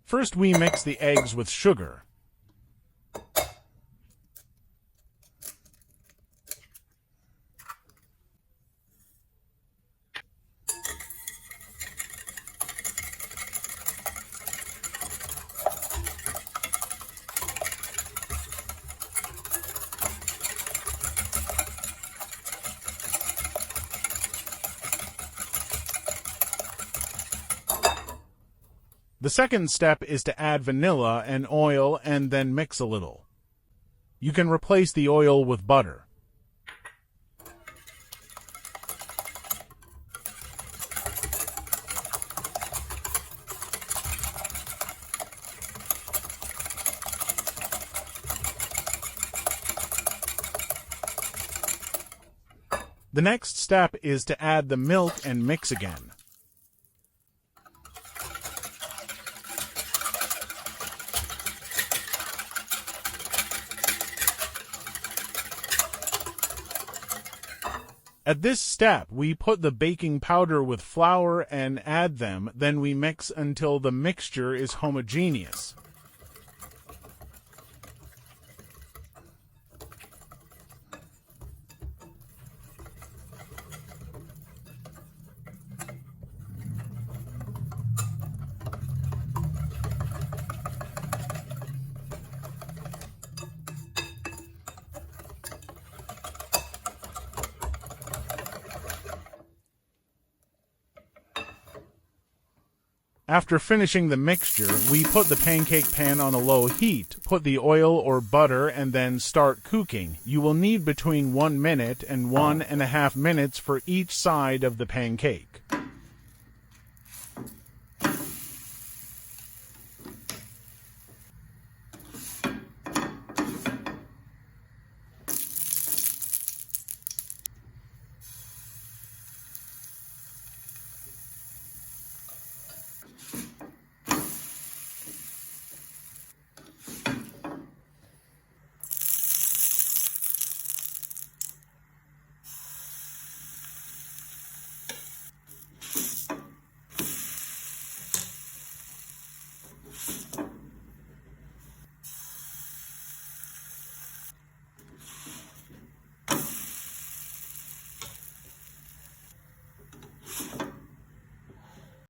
First, we mix the eggs with sugar. The second step is to add vanilla and oil and then mix a little. You can replace the oil with butter. The next step is to add the milk and mix again. At this step, we put the baking powder with flour and add them, then we mix until the mixture is homogeneous. After finishing the mixture, we put the pancake pan on a low heat, put the oil or butter, and then start cooking. You will need between 1 minute and 1.5 minutes for each side of the pancake.